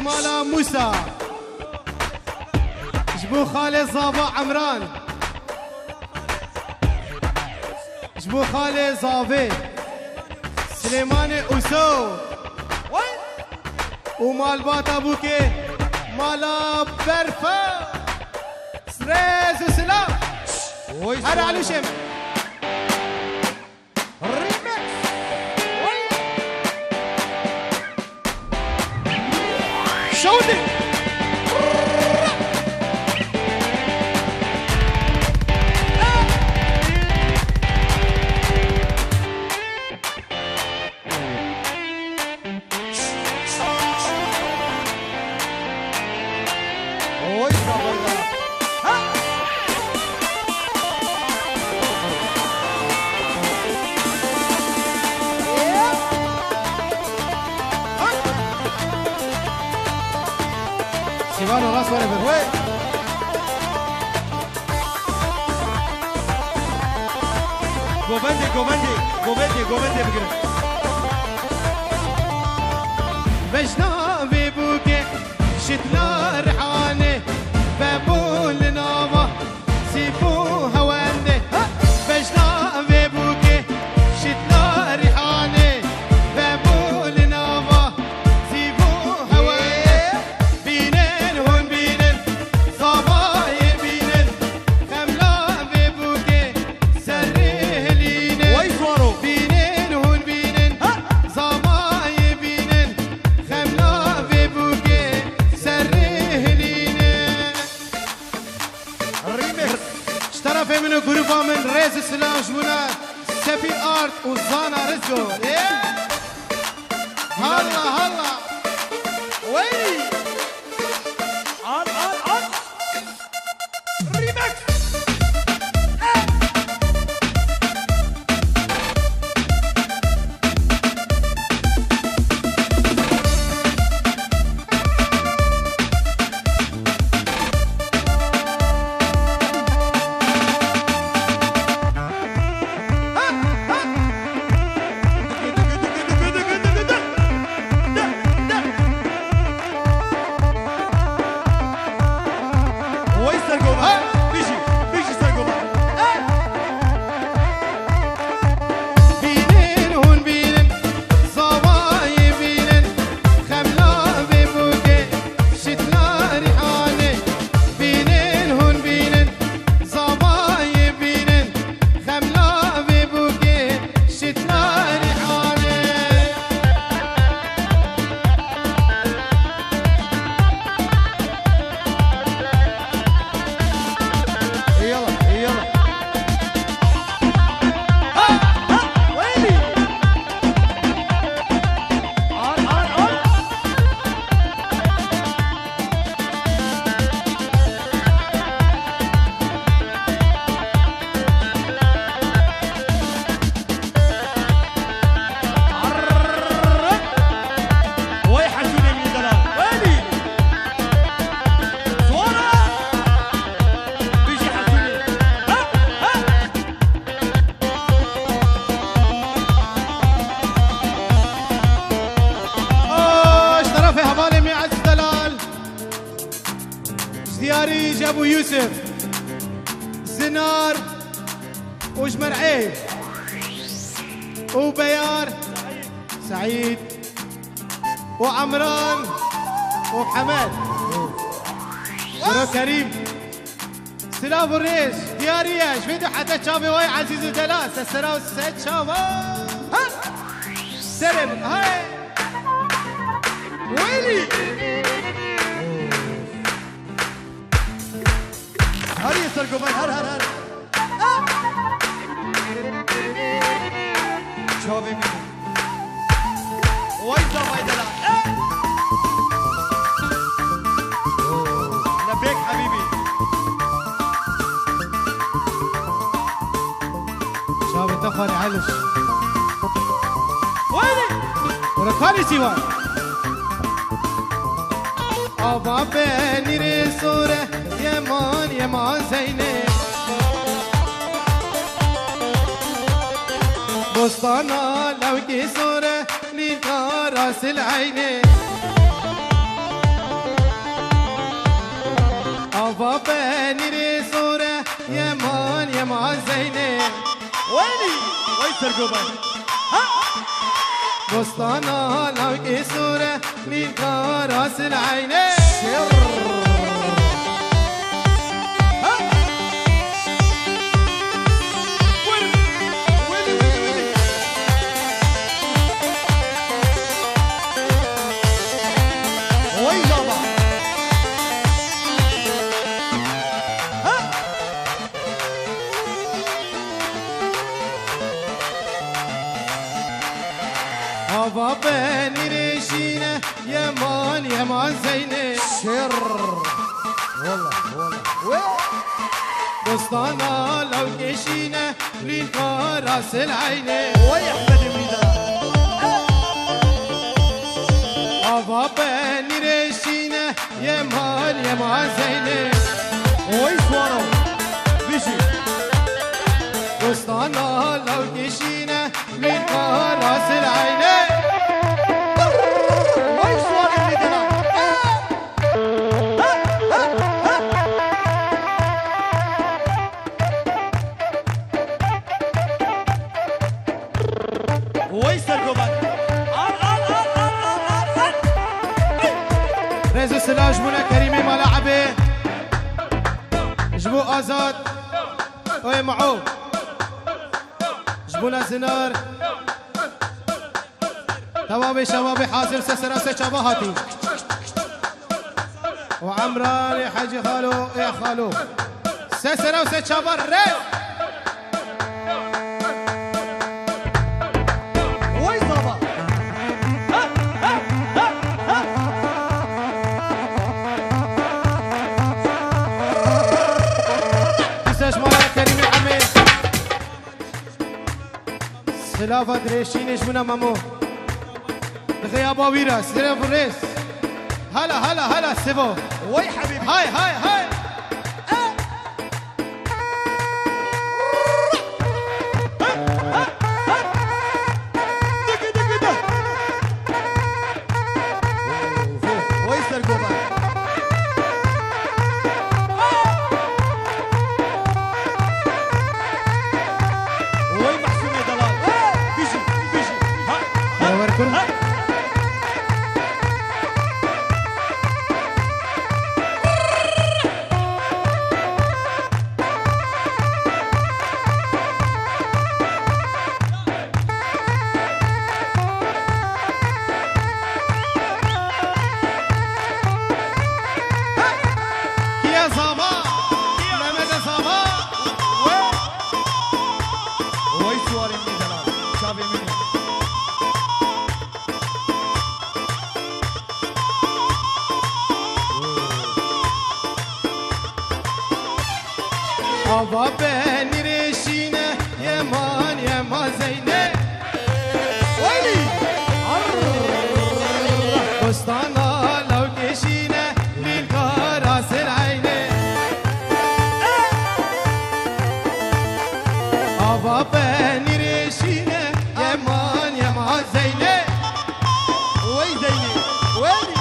مالا موسى جبو خالي صابا عمران جبو خالي صافي سليماني أوسو ومال بات أبوكي مالا برفا سريز وسلام هر علوشم شودي Sivano, راس ولا وين جوبندي بقرا بجنا بيبوكي شتنا رحانه بابول ناما سيبو هوانده بجنا بيبوكي شتنا رحانه بابول ناما سيبو هوانده بينن هون بينن صباي بينن خملا بيبوكي سرهلينن ويزورو بينن هون بينن صباي بينن خملا بيبوكي سرهلينن الريمكس اشترى في منه جروبا من ريز السلام جبنا سفي ارت وزانا رزقو هلا ويلي on ريمكس دياري جابو يوسف زنار وجمرعيه وبيار سعيد وعمران وحماد كريم سلام الريش ديارية شفيدو حتى تشافي واي عزيز ودلاس السلام سيد شافا سلم هاي ويلي هر يسر قبل هر شافي مين ويزا فايدلا لبيك حبيبي شافي تخاني علش ويلي وركاني سيوان أبا بني رسوره يمان زينب بستانا لو كسوره لينكا راس العينه هوا بني صورة يمان زينب ويلي ويسر قبل بستانا لوكي صورة من راس العين هوا بني ريشينة يمان زينب والله بستانا لو كشينة من راس العين ويحمد ميدان هوا بني ريشينة يمان زينب ويسوارو بيجي بستانا لو كشينة من راس العين ويسوار ميدان ويسر قبل رزو سلاح جبونا كريمي ملاعبي جبو آزاد وي معو جبونا زنار توابي شبابي حازم سسراسة شباهاتي وعمران يا حاجي خالو يا خالو سسراسة شبار ريس ويصابا مساج مالا كريمي حميد سلافة دريشين جبونا مامو غيابا ويراس سلافة ريس هلا سيفو وي حبيبي هاي ويسر قبل وي محسوم يا دلال بيجي ها وركن يا زما محمد زما ويسوار من دلال شابي مني هوا بني ريشينة يمان زينب ويلي بستانا لو كشينة من راس العين هوا بني ريشينة يمان زينب وي زيني ويلي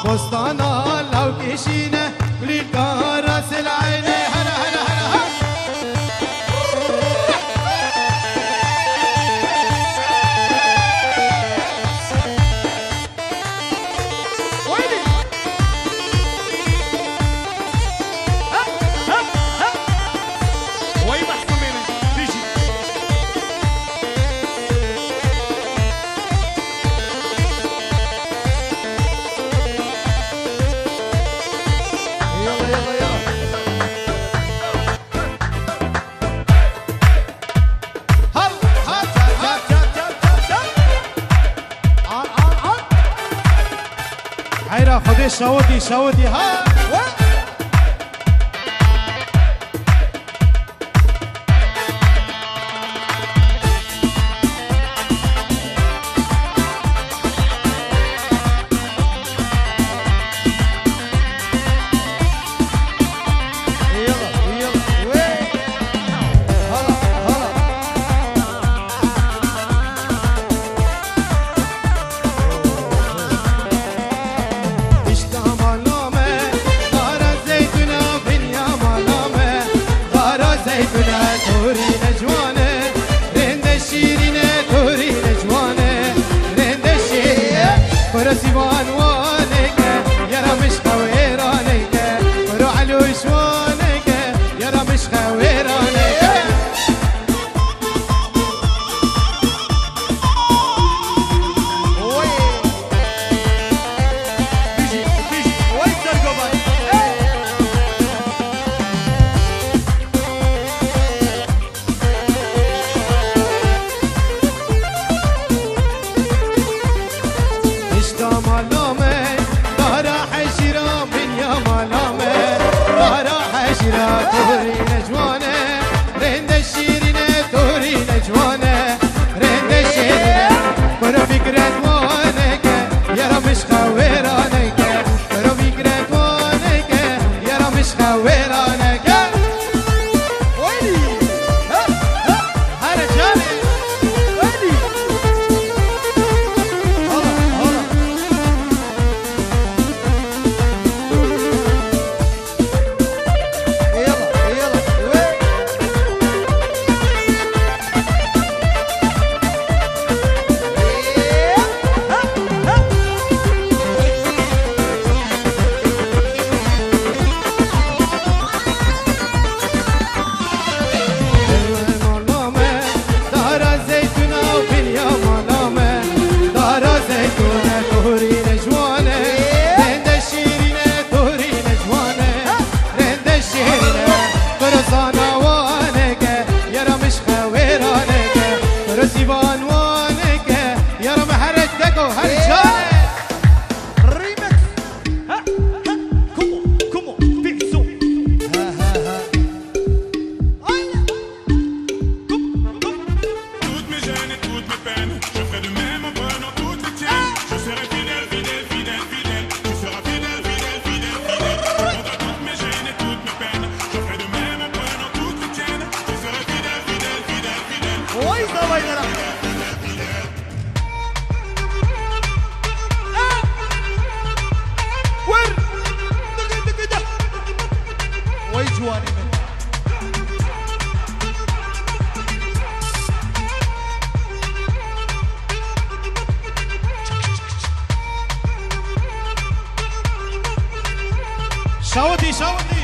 بستانا لو كشينة من راس العين هلا ويلي وي محسوم مني بيجي يلا عيرا خدي شاودي ها زيتنا توري نجوانه رند الشيرينه توري نجوانه رند الشيرينه برسيبان وانك يرى مش خويرانك برو علوش وانك يرى مش خويرانك توري نجوانه رند الشيرينه توري نجوانه رند الشيرينه برو فكرة وانك يرى مش خويرانك برو فكرة وانك يرى مش خويرانك ويلي هلا جاني ويلي شاودي شاودي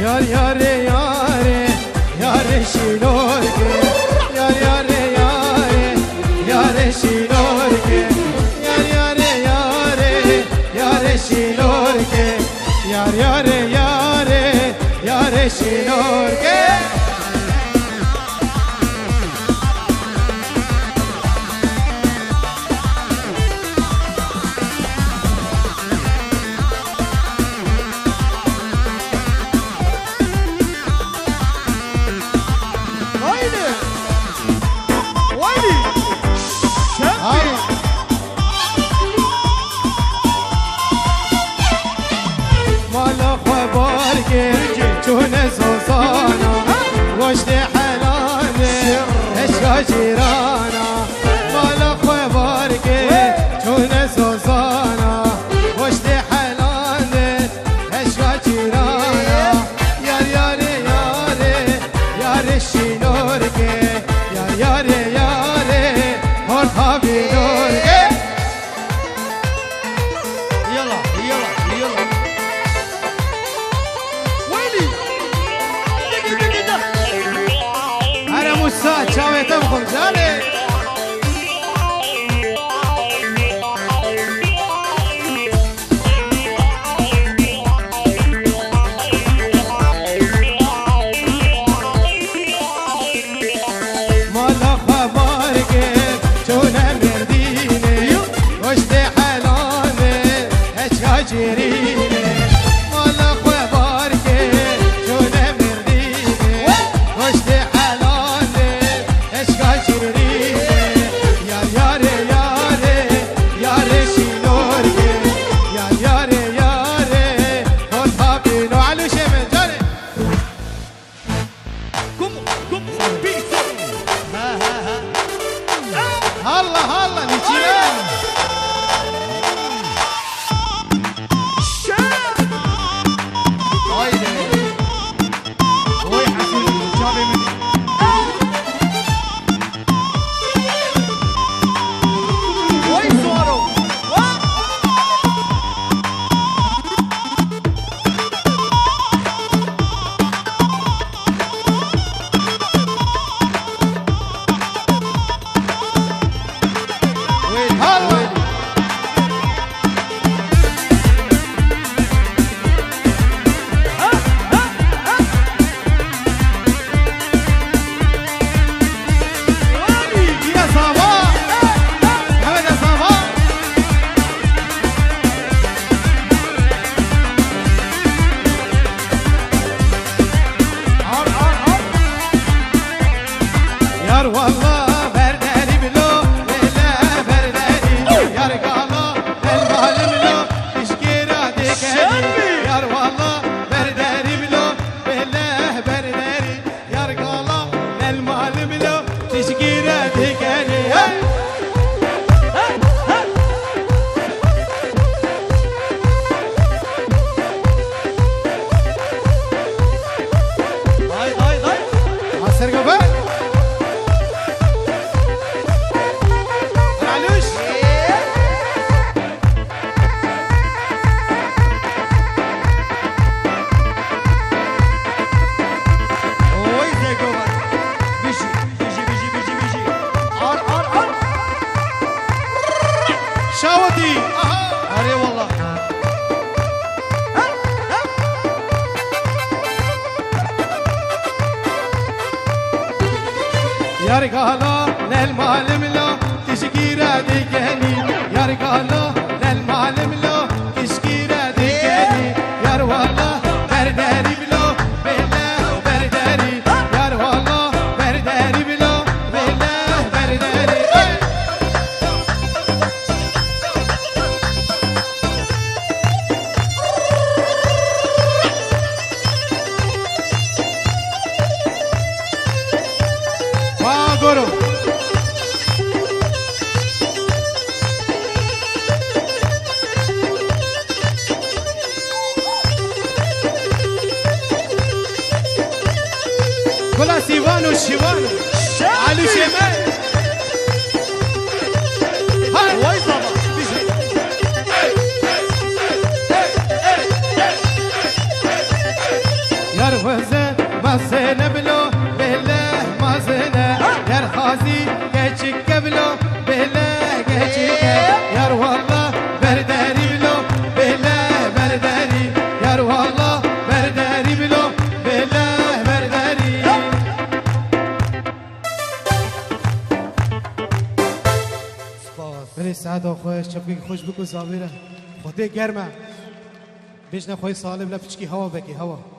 Yar yare yare yare şilorke Yar yare yare yare şilorke Yar yare yare yare şilorke Yar yare yare yare şilorke جيرانا مالا خوي باركي تونس وزانا وشتي حلانت اشقا جيرانا يار ياري ياري ياري شينوركي يار ياري ياري هورها بينوركي يلا يلا يلا ويلي دقي ده انا موسى شاوي تبخم جالي مالا خبار یار والله برداری بلو بله برداری یار گالا المال بلو اشکیرا دیگری یار والله برداری بلو بله برداری یار گالا المال بلو اشکیرا دیگری Sergio Alus Oy Zeko var. Bişi. Ar. Şavati Arı valla. Yar gala lel malim lo tişkira dikeni Yar gala lel malim lo tişkira dikeni Yar valla berderi bilo bela berderi Yar valla berderi bilo bela berderi Goro Kola Sivano Shivano Ali Shemal Hay Oy baba. Bişi. Yar vaze mazene bilo bela mazene Yar khazi geçik bilo bela geçik Yar valla berderi bilo bela berderi Yar valla berderi bilo bela berderi بله سعد خوش چپکی خوش بکن زاویره خودی گرمه بیش نخواهی سالم لپچکی هوا بکی هوا